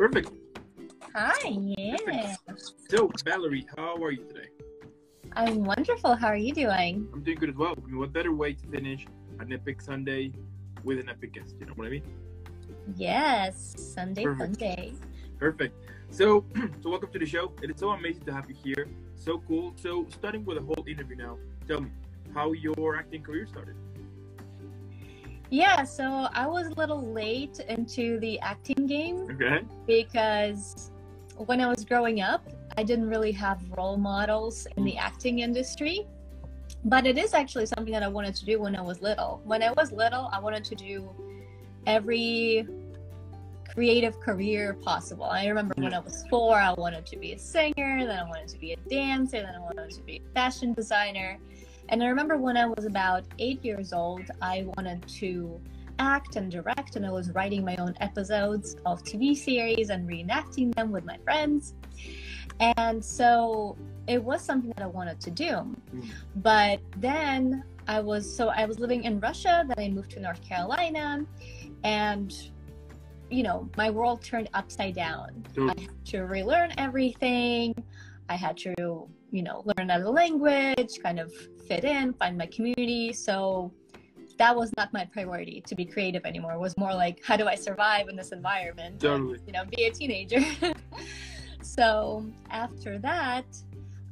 Perfect. Hi, yeah. Perfect. So, Valerie, how are you today? I'm wonderful. How are you doing? I'm doing good as well. I mean, what better way to finish an epic Sunday with an epic guest? You know what I mean? Yes, Sunday fun Perfect. day. Perfect. So, welcome to the show. It is so amazing to have you here. So cool. So, starting with the whole interview now, tell me how your acting career started. Yeah, so I was a little late into the acting game Okay. because when I was growing up, I didn't really have role models in the acting industry. But it is actually something that I wanted to do when I was little. When I was little, I wanted to do every creative career possible. I remember when I was 4, I wanted to be a singer, then I wanted to be a dancer, then I wanted to be a fashion designer. And I remember when I was about 8 years old, I wanted to act and direct, and I was writing my own episodes of TV series and reenacting them with my friends. And so it was something that I wanted to do. But then I was living in Russia, then I moved to North Carolina, and my world turned upside down. I had to relearn everything. I had to, learn another language, kind of fit in, find my community. So that was not my priority, to be creative anymore. It was more like, how do I survive in this environment? Totally. And, be a teenager. So after that,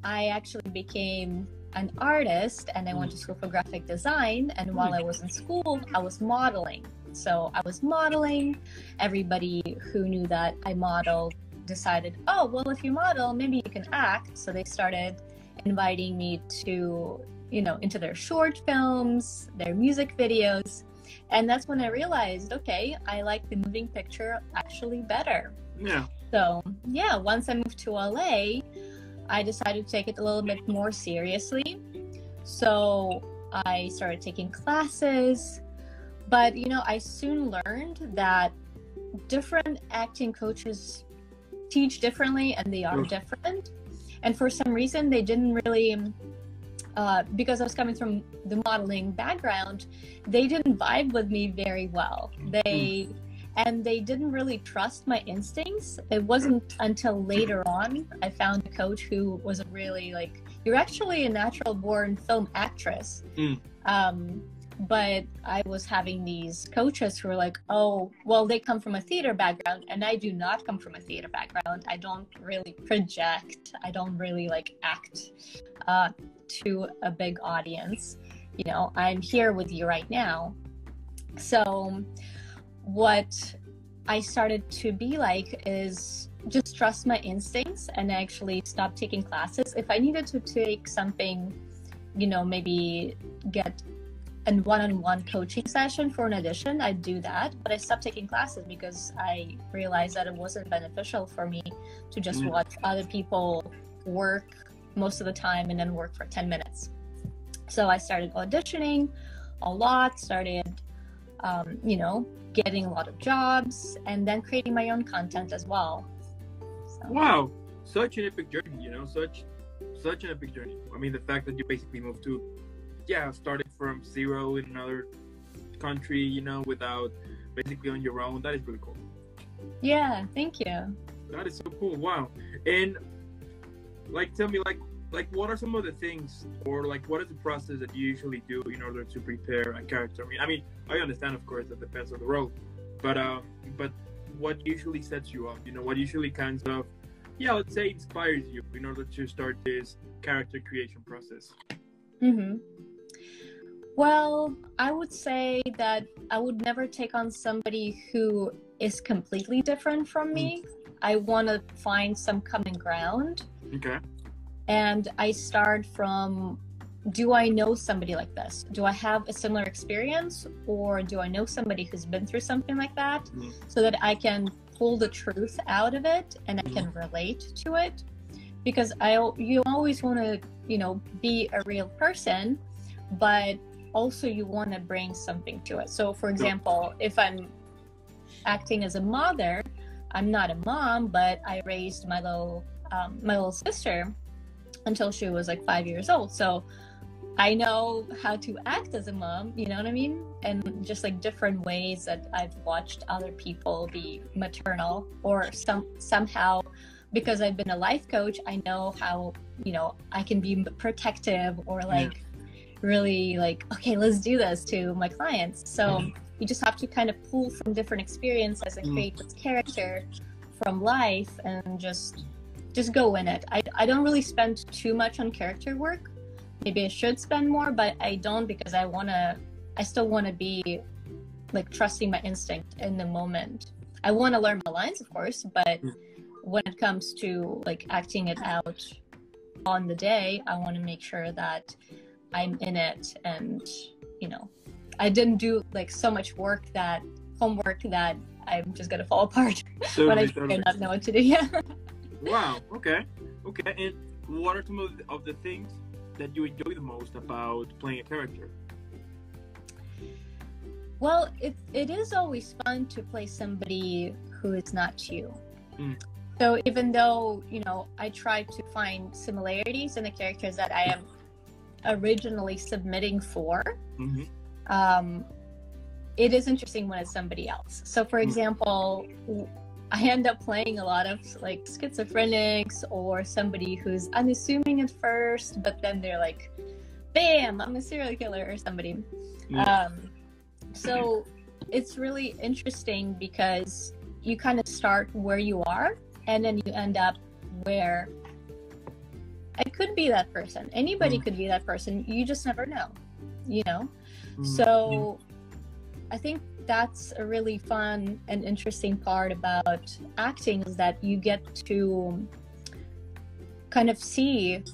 I actually became an artist, and I went to school for graphic design. And while I was in school, I was modeling. So I was modeling. Everybody who knew that I modeled decided, oh, well, if you model, maybe you can act. So they started inviting me to, into their short films, their music videos. And that's when I realized, okay, I like the moving picture actually better. Yeah. So yeah, once I moved to LA, I decided to take it a little bit more seriously. So I started taking classes. But, I soon learned that different acting coaches teach differently, and they are different. And for some reason, they didn't really, because I was coming from the modeling background, they didn't vibe with me very well. They didn't really trust my instincts. It wasn't until later on I found a coach who was really like, you're actually a natural born film actress. But I was having these coaches who were like, oh, well, they come from a theater background, and I do not come from a theater background. I don't really project. I don't really act to a big audience. I'm here with you right now. So what I started to be like is just trust my instincts and actually stop taking classes. If I needed to take something, maybe get a one-on-one coaching session for an audition, I'd do that. But I stopped taking classes because I realized that it wasn't beneficial for me to just watch other people work most of the time and then work for 10 minutes. So I started auditioning a lot, started, getting a lot of jobs, and then creating my own content as well. So. Wow, such an epic journey, such an epic journey. I mean, the fact that you basically moved to, started from zero in another country, without basically on your own, that is really cool. Yeah, thank you. That is so cool. Wow. And tell me, what are some of the things, or what is the process that you usually do in order to prepare a character? I mean, I understand, of course, that depends on the role, but what usually sets you up? What usually kinds of, let's say, inspires you in order to start this character creation process? Well, I would say that I would never take on somebody who is completely different from me. I want to find some common ground. Okay. And I start from, do I know somebody like this? Do I have a similar experience, or do I know somebody who's been through something like that, so that I can pull the truth out of it and I can relate to it? Because you always want to, be a real person, but also you want to bring something to it. So for example, if I'm acting as a mother, I'm not a mom, but I raised my little sister until she was 5 years old. So I know how to act as a mom, you know what I mean? And just like different ways that I've watched other people be maternal, or somehow, because I've been a life coach, I know how, you know, I can be protective, or like really like, okay, let's do this to my clients. So you just have to kind of pull from different experiences and create this character from life, and just go in it. I don't really spend too much on character work. Maybe I should spend more, but I don't, because I still want to be like trusting my instinct in the moment. I want to learn my lines, of course, but when it comes to like acting it out on the day, I want to make sure that I'm in it, and, you know, I didn't do like so much homework that I'm just going to fall apart when I not know what to do. Yeah. Wow. Okay. And what are some of the things that you enjoy the most about playing a character? Well, it is always fun to play somebody who is not you. So even though, you know, I try to find similarities in the characters that I am originally submitting for, it is interesting when it's somebody else. So for example, I end up playing a lot of like schizophrenics, or somebody who's unassuming at first, but then they're like, bam, I'm a serial killer, or somebody. So it's really interesting, because you kind of start where you are, and then you end up where I could be that person. Anybody could be that person. You just never know, you know? So I think that's a really fun and interesting part about acting, is that you get to kind of see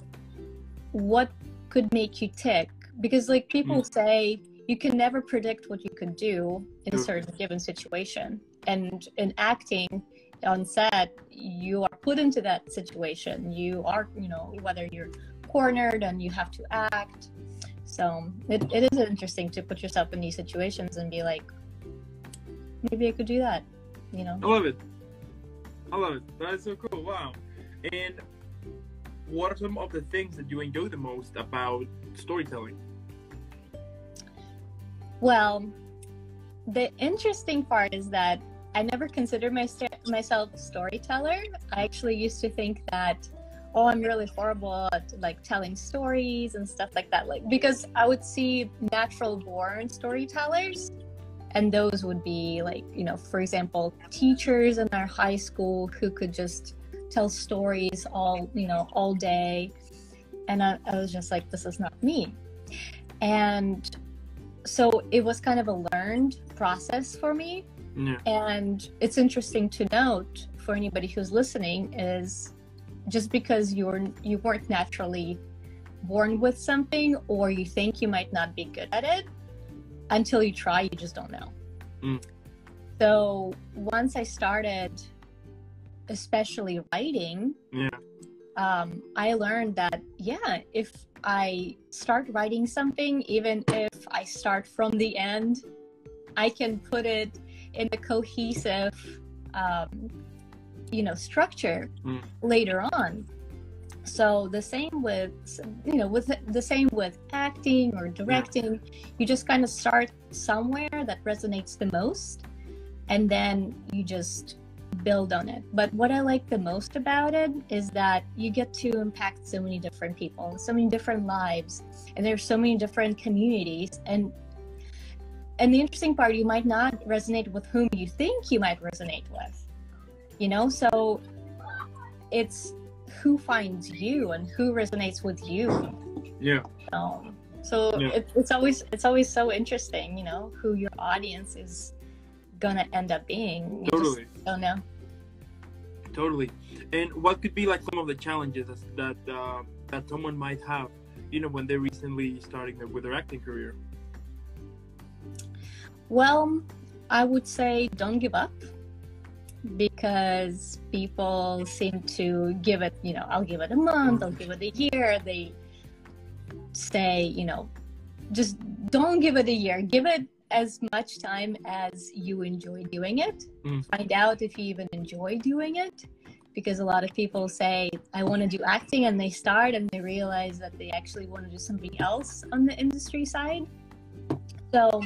what could make you tick. Because like people say, you can never predict what you could do in a certain given situation. And in acting on set, you are put into that situation. You are, you know, whether you're cornered and you have to act. So it is interesting to put yourself in these situations and be like, maybe I could do that, you know? I love it. That's so cool. Wow. And what are some of the things that you enjoy the most about storytelling? Well, the interesting part is that I never considered myself a storyteller. I actually used to think that, oh, I'm really horrible at like telling stories and stuff like that. Like, because I would see natural born storytellers, and those would be like, you know, for example, teachers in our high school who could just tell stories all day. And I was just like, this is not me. And so it was kind of a learned process for me. And it's interesting to note for anybody who's listening, is just because you weren't naturally born with something, or you think you might not be good at it, until you try, you just don't know. So once I started, especially writing, I learned that, if I start writing something, even if I start from the end, I can put it in a cohesive, structure later on. So the same with, with acting or directing, you just kind of start somewhere that resonates the most, and then you just build on it. But what I like the most about it is that you get to impact so many different people, so many different lives, and there's so many different communities. And the interesting part, you might not resonate with whom you think you might resonate with, so it's who finds you and who resonates with you. It's always so interesting, who your audience is gonna end up being. You totally just don't know. Totally. And what could be like some of the challenges that someone might have, when they're recently starting with their acting career? Well, I would say don't give up, because people seem to give it, I'll give it a month, I'll give it a year. They say, just don't give it a year. Give it as much time as you enjoy doing it. Find out if you even enjoy doing it, because a lot of people say, I want to do acting, and they start and they realize that they actually want to do something else on the industry side. So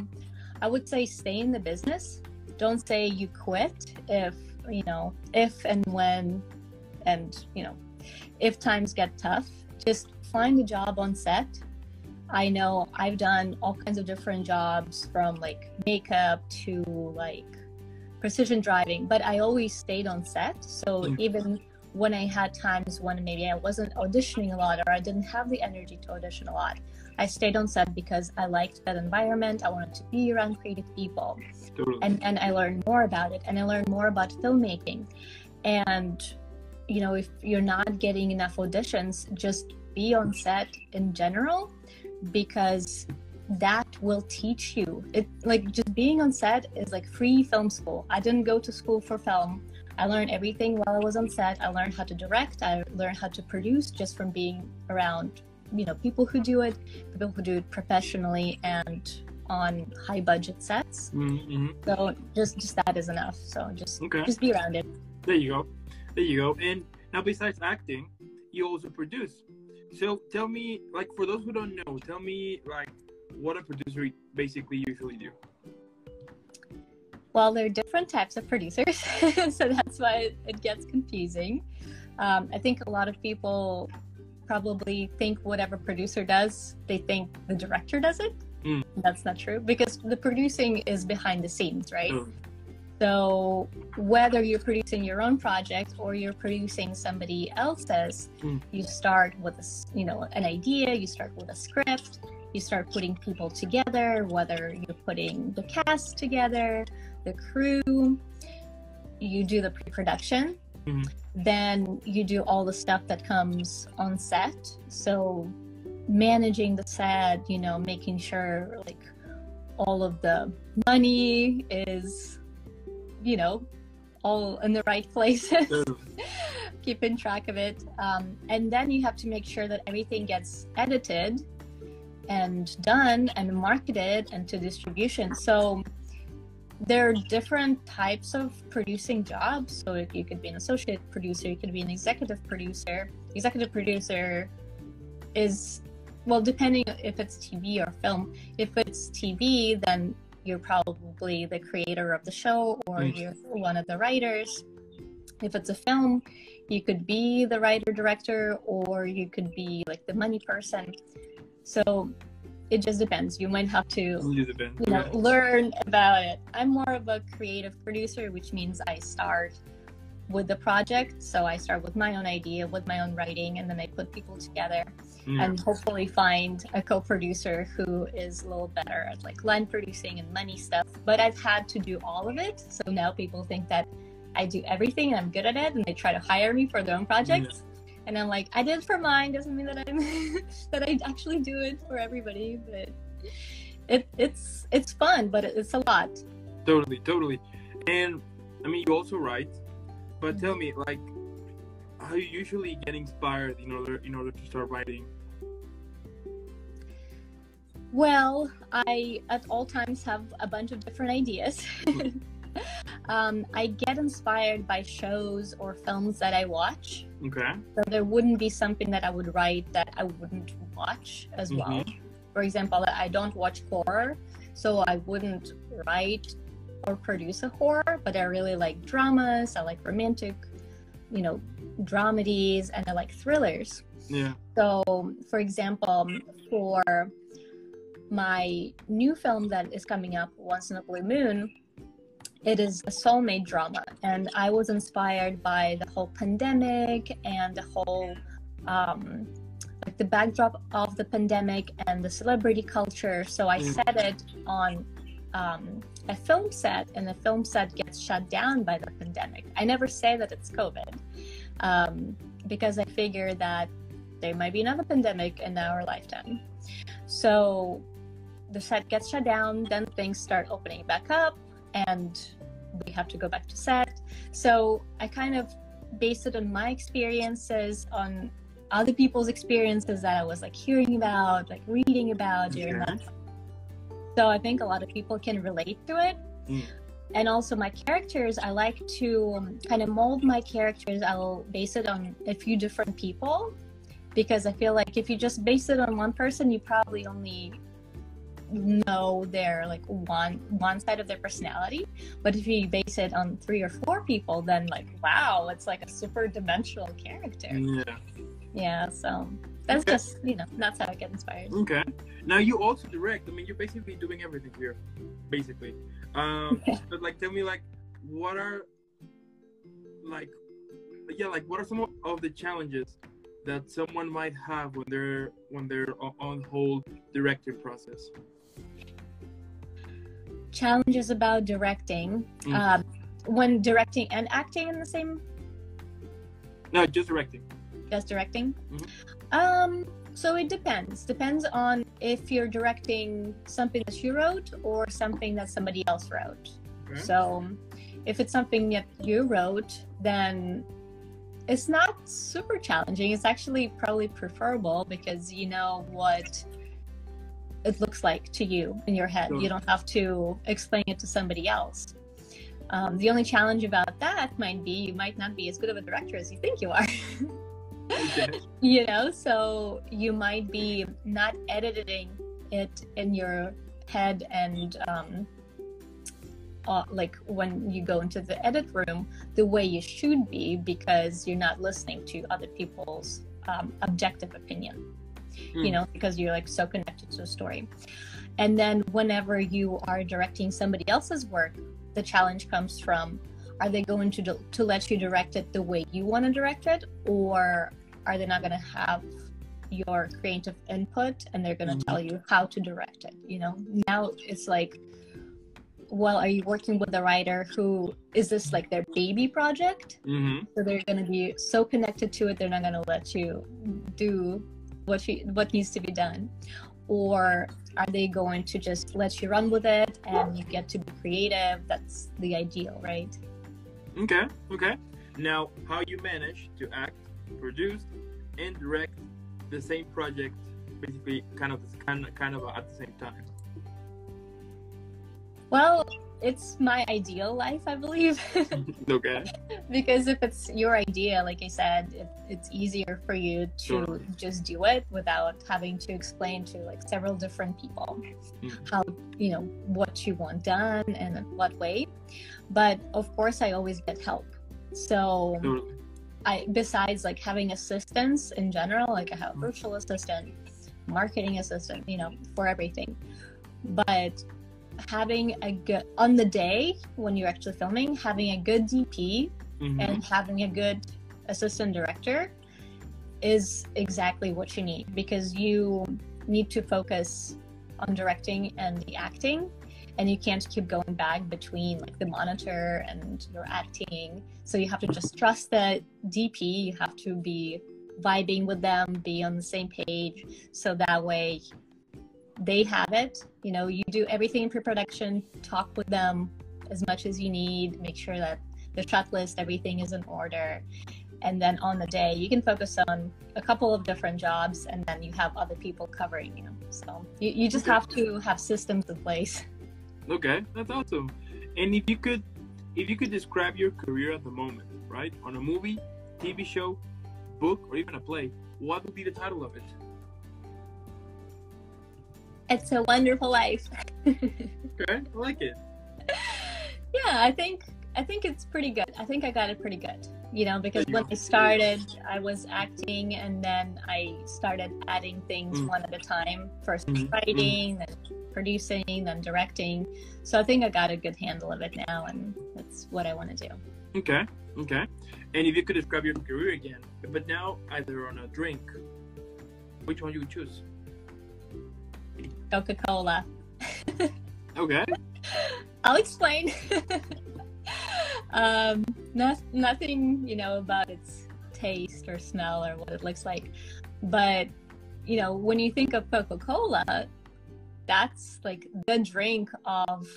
I would say stay in the business. Don't say you quit if and when, and if times get tough. Just find a job on set. I know I've done all kinds of different jobs, from like makeup to like precision driving, but I always stayed on set. So even when I had times when maybe I wasn't auditioning a lot, or I didn't have the energy to audition a lot, I stayed on set because I liked that environment. I wanted to be around creative people. Totally. And I learned more about it, and I learned more about filmmaking. And if you're not getting enough auditions, just be on set in general, because that will teach you. It, like, just being on set is like free film school. I didn't go to school for film. I learned everything while I was on set. I learned how to direct. I learned how to produce just from being around, people who do it professionally and on high budget sets. Mm-hmm. So just that is enough. So just be around it. There you go. And now, besides acting, you also produce. So tell me, like, for those who don't know, tell me, like, what a producer basically usually do. Well, there are different types of producers, so that's why it gets confusing. I think a lot of people probably think whatever producer does, they think the director does it. That's not true, because the producing is behind the scenes, right? So whether you're producing your own project or you're producing somebody else's, you start with an idea, you start with a script, you start putting people together, whether you're putting the cast together, the crew, you do the pre-production, then you do all the stuff that comes on set. So managing the set, making sure like all of the money is all in the right places, keeping track of it. And then you have to make sure that everything gets edited and done and marketed and to distribution. So there are different types of producing jobs. So you could be an associate producer, you could be an executive producer. Executive producer is, well, depending if it's TV or film. If it's TV, then you're probably the creator of the show, or you're one of the writers. If it's a film, you could be the writer director, or you could be like the money person. So it just depends. You might have to learn about it. I'm more of a creative producer, which means I start with the project. So I start with my own idea, with my own writing, and then I put people together and hopefully find a co-producer who is a little better at like line producing and money stuff. But I've had to do all of it. So now people think that I do everything and I'm good at it, and they try to hire me for their own projects. And I'm like, I did it for mine, doesn't mean that I'm that I actually do it for everybody. But it's fun, but it's a lot. Totally. And I mean, you also write, but tell me, like, how you usually get inspired in order to start writing? Well, I at all times have a bunch of different ideas. I get inspired by shows or films that I watch. Okay. So there wouldn't be something that I would write that I wouldn't watch as well. For example, I don't watch horror, so I wouldn't write or produce a horror, but I really like dramas. I like romantic, dramedies, and I like thrillers. Yeah. So, for example, for my new film that is coming up, Once in a Blue Moon, it is a soulmate drama, and I was inspired by the whole pandemic and the whole like the backdrop of the pandemic and the celebrity culture. So I set it on a film set, and the film set gets shut down by the pandemic. I never say that it's COVID, because I figure that there might be another pandemic in our lifetime. So the set gets shut down, then things start opening back up, and we have to go back to set. So I kind of based it on my experiences, on other people's experiences that I was like hearing about, like reading about during that. So I think a lot of people can relate to it. And also my characters, I like to kind of mold my characters. I'll base it on a few different people, because I feel like if you just base it on one person, you probably only know their like one side of their personality. But if you base it on 3 or 4 people, then like, wow, it's like a super dimensional character. Yeah, so that's Okay. just, that's how I get inspired. Okay. Now you also direct. I mean, you're basically doing everything here, basically. But like, tell me, like, what are, like, what are some of the challenges that someone might have when they're on whole directing process? Challenges about directing, when directing and acting in the same. No, just directing. Just directing. Mm-hmm. So it depends on if you're directing something that you wrote or something that somebody else wrote. Okay. So if it's something that you wrote, then it's not super challenging. It's actually probably preferable, because you know what it looks like to you in your head. Sure. You don't have to explain it to somebody else. The only challenge about that might be you might not be as good of a director as you think you are. Okay. So you might be not editing it in your head, and like when you go into the edit room the way you should be, because you're not listening to other people's objective opinion, because you're like so connected to the story. And then whenever you are directing somebody else's work, the challenge comes from, are they going to let you direct it the way you want to direct it, or are they not going to have your creative input and they're going to tell you how to direct it? Now it's like, well, are you working with a writer who is this like their baby project? Mm-hmm. So they're going to be so connected to it, they're not going to let you do what needs to be done. Or are they going to just let you run with it and you get to be creative? That's the ideal, right? Okay. Now, how you manage to act, produce, and direct the same project, basically, kind of at the same time? Well, it's my ideal life, I believe. Okay. Because if it's your idea, like I said, it's easier for you to just do it without having to explain to like several different people how, what you want done and in what way. But of course, I always get help. So besides like having assistants in general, like I have a virtual assistant, marketing assistant, for everything. But having a good, on the day when you're actually filming, having a good DP and having a good assistant director is exactly what you need, because you need to focus on directing and the acting, and you can't keep going back between like the monitor and your acting. So you have to just trust the DP. You have to be vibing with them, be on the same page, so that way they have it. You do everything in pre-production, talk with them as much as you need, make sure that the shot list, everything is in order. And then on the day, you can focus on a couple of different jobs, and then you have other people covering you. So you just have to have systems in place. Okay, that's awesome. And if you could describe your career at the moment, right, on a movie, TV show, book, or even a play, what would be the title of it? It's a Wonderful Life. Okay, I like it. Yeah, I think it's pretty good. I think I got it pretty good. Because when I started, I was acting, and then I started adding things one at a time. First writing, then producing, then directing. So I think I got a good handle of it now, and that's what I want to do. Okay. And if you could describe your career again, but now either on a drink, which one you would choose? Coca-Cola. Okay. I'll explain. Nothing, about its taste or smell or what it looks like. But, when you think of Coca-Cola, that's like the drink of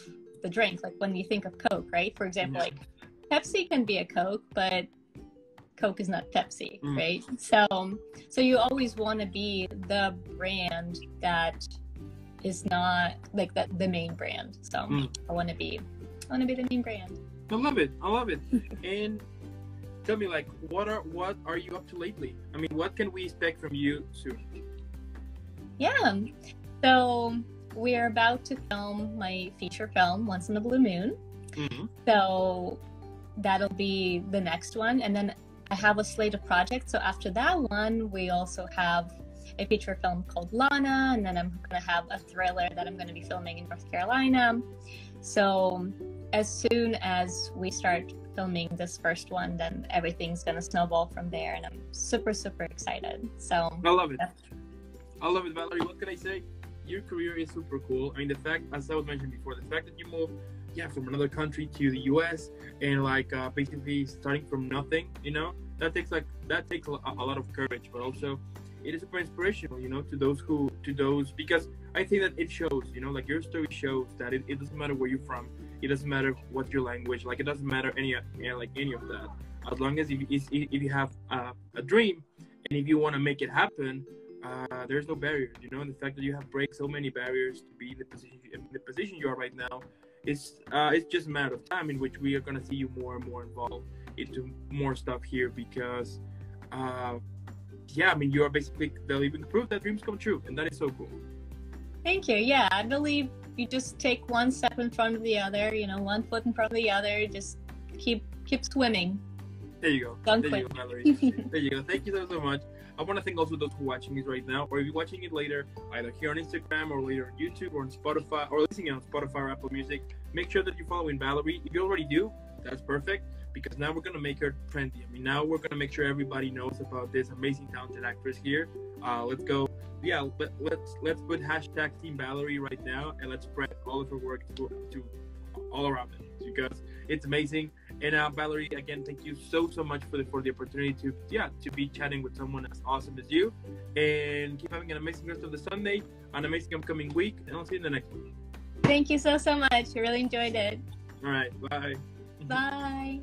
the drink. Like when you think of Coke, right? For example, like Pepsi can be a Coke, but Coke is not Pepsi, right? So you always want to be the brand that is not like the main brand. So I want to be I want to be the main brand. I love it. I love it. And tell me, like, what are you up to lately? I mean, what can we expect from you soon? Yeah. So we're about to film my feature film, Once in a Blue Moon. Mm-hmm. So that'll be the next one. And then I have a slate of projects. So after that one, we also have a feature film called Lana. And then I'm going to have a thriller that I'm going to be filming in North Carolina. So as soon as we start filming this first one, then everything's going to snowball from there. And I'm super, super excited. So I love it. I love it, Valerie. What can I say? Your career is super cool. I mean, the fact, as I was mentioning before, the fact that you moved, from another country to the U.S. and basically starting from nothing, that takes a lot of courage, but also it is super inspirational, to those because I think that it shows, like your story shows that it doesn't matter where you're from, it doesn't matter what your language, like it doesn't matter any of that. As long as if you have a dream and if you want to make it happen. There's no barriers, and the fact that you have break so many barriers to be in the position you are right now, it's just a matter of time in which we are going to see you more and more involved into more stuff here because, you are basically the living proof that dreams come true, and that is so cool. Thank you. Yeah, I believe you just take one step in front of the other, one foot in front of the other, just keep swimming. There you go. Don't there quit. You go, Valerie. There you go. Thank you so much. I want to thank also those who are watching this right now, or if you're watching it later, either here on Instagram or later on YouTube or on Spotify, or listening on Spotify or Apple Music. Make sure that you're following Valerie. If you already do, that's perfect, because now we're going to make her trendy. I mean, now we're going to make sure everybody knows about this amazing, talented actress here. Let's go. Yeah, let's put hashtag Team Valerie right now, and let's spread all of her work to all around it, because it's amazing. And Valerie, again, thank you so much for the opportunity to be chatting with someone as awesome as you. And keep having an amazing rest of the Sunday, an amazing upcoming week, and I'll see you in the next one. Thank you so much. I really enjoyed it. All right, bye. Bye.